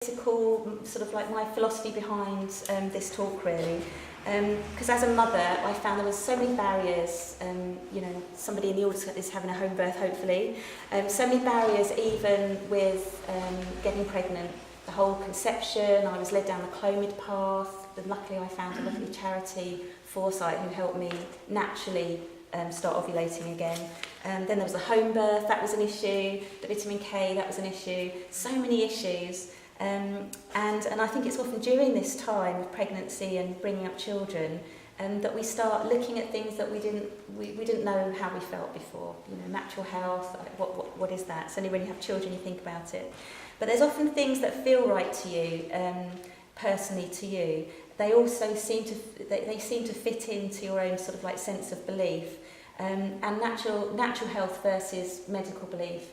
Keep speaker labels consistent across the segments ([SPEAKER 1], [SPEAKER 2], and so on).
[SPEAKER 1] sort of like my philosophy behind this talk really, because as a mother I found there was so many barriers. You know, somebody in the audience is having a home birth hopefully. So many barriers even with getting pregnant. The whole conception, I was led down the Clomid path, but luckily I found a lovely charity, Foresight, who helped me naturally start ovulating again. Then there was the home birth, that was an issue, the vitamin K, that was an issue, so many issues. And I think it's often during this time of pregnancy and bringing up children that we start looking at things that we didn't know how we felt before. You know, natural health, what is that? It's only when you have children you think about it. But there's often things that feel right to you, personally to you. They also seem to fit into your own sort of like sense of belief. And natural health versus medical belief,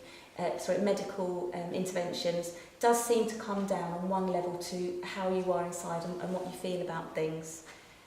[SPEAKER 1] medical interventions does seem to come down on one level to how you are inside and what you feel about things.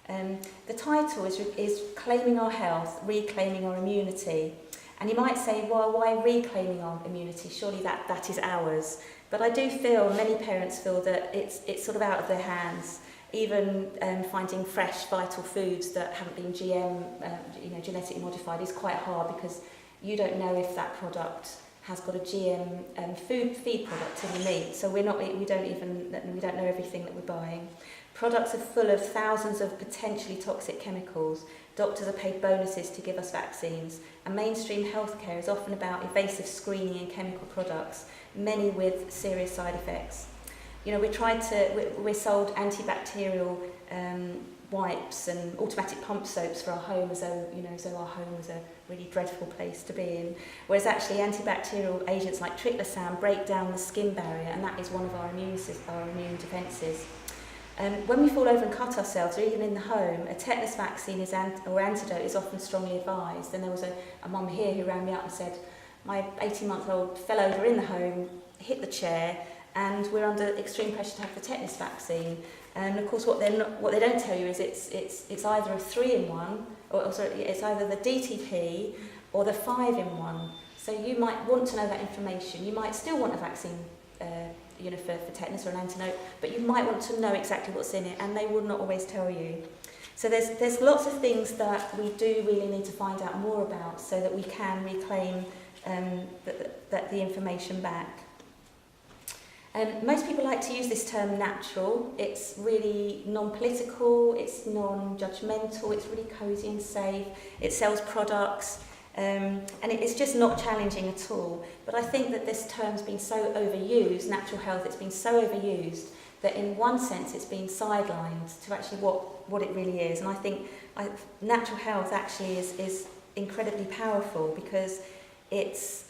[SPEAKER 1] The title is Claiming Our Health, Reclaiming Our Immunity. And you might say, well, why reclaiming our immunity? Surely that is ours. But I do feel, many parents feel that it's sort of out of their hands. Even finding fresh, vital foods that haven't been genetically modified is quite hard because you don't know if that product has got a GM feed product in the meat. So we don't know everything that we're buying. Products are full of thousands of potentially toxic chemicals. Doctors are paid bonuses to give us vaccines. And mainstream healthcare is often about invasive screening and chemical products, many with serious side effects. You know, we're sold antibacterial wipes and automatic pump soaps for our home as though our home was a really dreadful place to be in. Whereas actually antibacterial agents like triclosan break down the skin barrier, and that is one of our immune defences. When we fall over and cut ourselves, or even in the home, a tetanus vaccine or antidote is often strongly advised. And there was a mum here who rang me up and said, my 18-month-old fell over in the home, hit the chair, and we're under extreme pressure to have the tetanus vaccine. And of course, what they don't tell you is it's either a 3-in-1, it's either the DTP or the 5-in-1. So you might want to know that information. You might still want a vaccine, for tetanus or an antidote, but you might want to know exactly what's in it, and they will not always tell you. So there's lots of things that we do really need to find out more about, so that we can reclaim the information back. Most people like to use this term natural. It's really non-political, it's non-judgmental, it's really cosy and safe, it sells products, and it's just not challenging at all. But I think that this term's been so overused, natural health, it's been so overused that in one sense it's been sidelined to actually what it really is. And I think natural health actually is incredibly powerful, because it's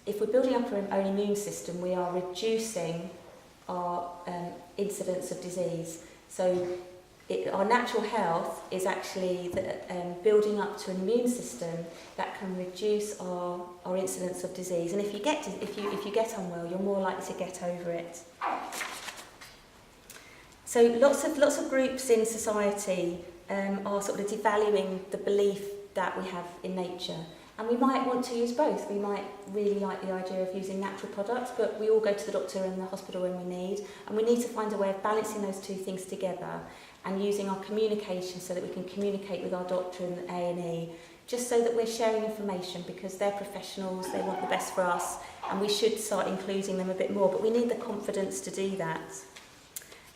[SPEAKER 1] if we're building up our own immune system, we are reducing our incidence of disease. So our natural health is actually building up to an immune system that can reduce our incidence of disease. And if you get unwell, you're more likely to get over it. So lots of groups in society are sort of devaluing the belief that we have in nature. And we might want to use both. We might really like the idea of using natural products, but we all go to the doctor and the hospital when we need. And we need to find a way of balancing those two things together and using our communication so that we can communicate with our doctor and the A&E, just so that we're sharing information, because they're professionals, they want the best for us, and we should start including them a bit more. But we need the confidence to do that.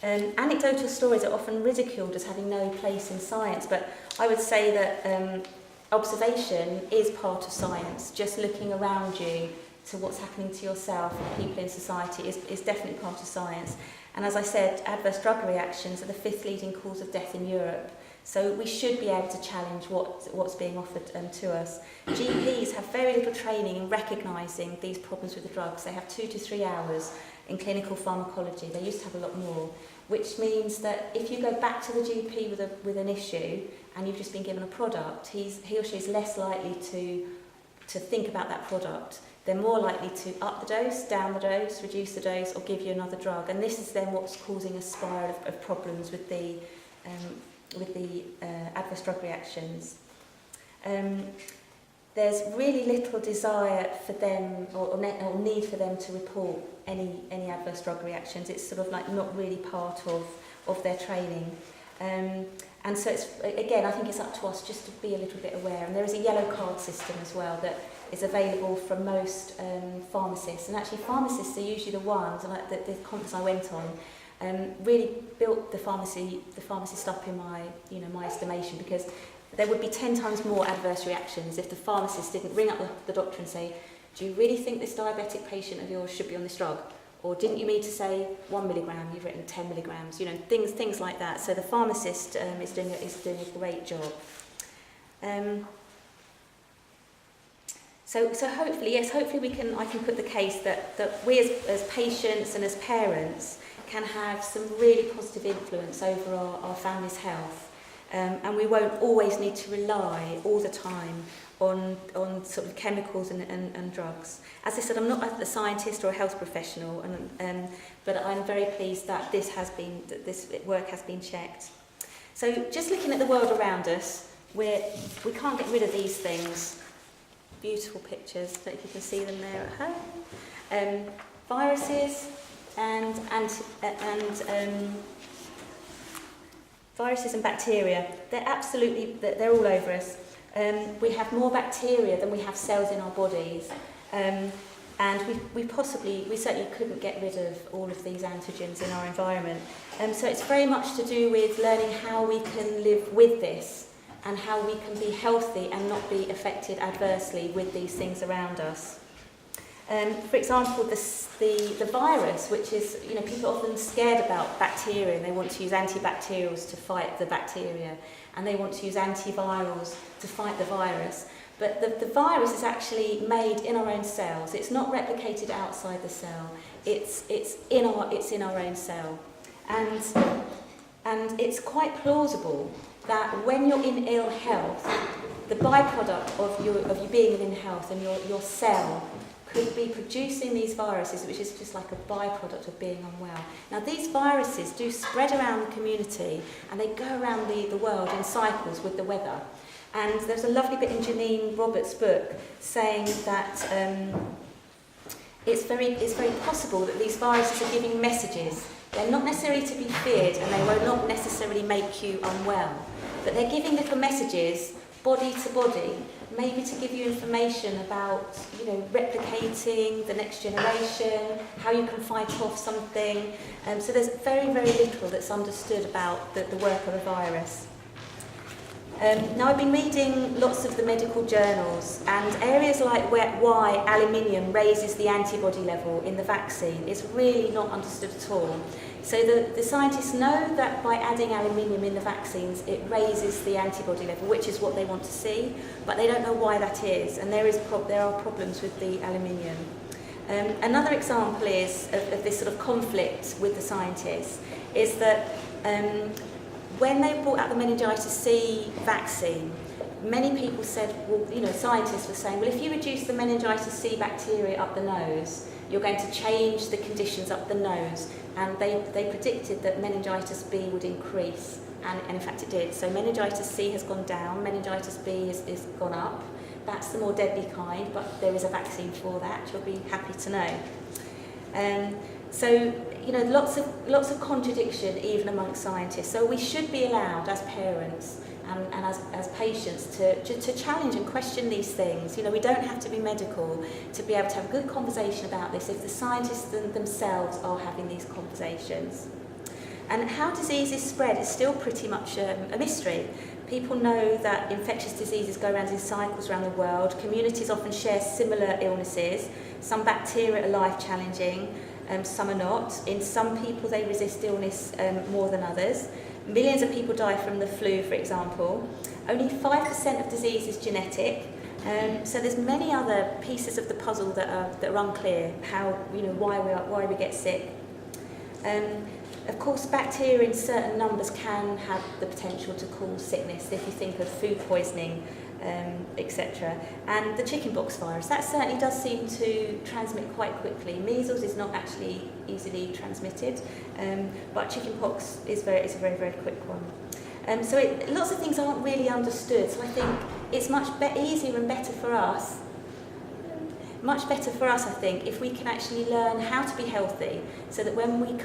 [SPEAKER 1] Anecdotal stories are often ridiculed as having no place in science, but I would say that observation is part of science. Just looking around you to what's happening to yourself and people in society is definitely part of science. And as I said, adverse drug reactions are the 5th leading cause of death in Europe. So we should be able to challenge what's being offered to us. GPs have very little training in recognising these problems with the drugs. They have 2 to 3 hours in clinical pharmacology. They used to have a lot more, which means that if you go back to the GP with an issue and you've just been given a product, he or she is less likely to think about that product. They're more likely to up the dose, down the dose, reduce the dose, or give you another drug. And this is then what's causing a spiral of problems with the adverse drug reactions. there's really little desire for them or need for them to report any adverse drug reactions. It's sort of like not really part of their training. And so it's, again, I think it's up to us just to be a little bit aware. And there is a yellow card system as well that is available from most pharmacists. And actually pharmacists are usually the ones, and like the conference I went on, really built the pharmacist up in my estimation, because there would be 10 times more adverse reactions if the pharmacist didn't ring up the doctor and say, do you really think this diabetic patient of yours should be on this drug? Or didn't you mean to say 1 milligram, you've written 10 milligrams, things like that. So the pharmacist is doing a great job. So hopefully, I can put the case that we as patients and as parents can have some really positive influence over our family's health. And we won't always need to rely all the time on sort of chemicals and drugs. As I said, I'm not a scientist or a health professional, but I'm very pleased that this work has been checked. So just looking at the world around us, we can't get rid of these things. Beautiful pictures, that if you can see them there at home. Viruses viruses and bacteria, they're all over us. We have more bacteria than we have cells in our bodies, and we certainly couldn't get rid of all of these antigens in our environment. So it's very much to do with learning how we can live with this and how we can be healthy and not be affected adversely with these things around us. For example, the virus, which is, people are often scared about bacteria and they want to use antibacterials to fight the bacteria, and they want to use antivirals to fight the virus. But the virus is actually made in our own cells. It's not replicated outside the cell. It's in our own cell. And it's quite plausible that when you're in ill health, the byproduct of you being in health and your cell could be producing these viruses, which is just like a byproduct of being unwell. Now, these viruses do spread around the community, and they go around the world in cycles with the weather. And there's a lovely bit in Janine Roberts' book saying that it's very possible that these viruses are giving messages. They're not necessarily to be feared, and they will not necessarily make you unwell, but they're giving little messages, body to body, maybe to give you information about, replicating the next generation, how you can fight off something. So there's very, very little that's understood about the work of a virus. Now, I've been reading lots of the medical journals, and areas like why aluminium raises the antibody level in the vaccine is really not understood at all. So the scientists know that by adding aluminium in the vaccines, it raises the antibody level, which is what they want to see, but they don't know why that is, and there are problems with the aluminium. Another example is of this sort of conflict with the scientists is that when they brought out the meningitis C vaccine, many people said, scientists were saying, well, if you reduce the meningitis C bacteria up the nose, you're going to change the conditions up the nose. And they predicted that meningitis B would increase, and in fact it did. So meningitis C has gone down, meningitis B has gone up. That's the more deadly kind, but there is a vaccine for that, you'll be happy to know. So, lots of contradiction even amongst scientists. So we should be allowed as parents and as patients to challenge and question these things. We don't have to be medical to be able to have a good conversation about this if the scientists themselves are having these conversations. And how diseases spread is still pretty much a mystery. People know that infectious diseases go around in cycles around the world. Communities often share similar illnesses. Some bacteria are life-challenging, some are not. In some people, they resist illness more than others. Millions of people die from the flu, for example. Only 5% of disease is genetic. So there's many other pieces of the puzzle that are unclear. Why we get sick. Of course, bacteria in certain numbers can have the potential to cause sickness. If you think of food poisoning, etc. And the chickenpox virus, that certainly does seem to transmit quite quickly. Measles is not actually easily transmitted, but chickenpox is a very, very quick one. So lots of things aren't really understood. So I think it's much easier and better for us. Much better for us, I think, if we can actually learn how to be healthy, so that when we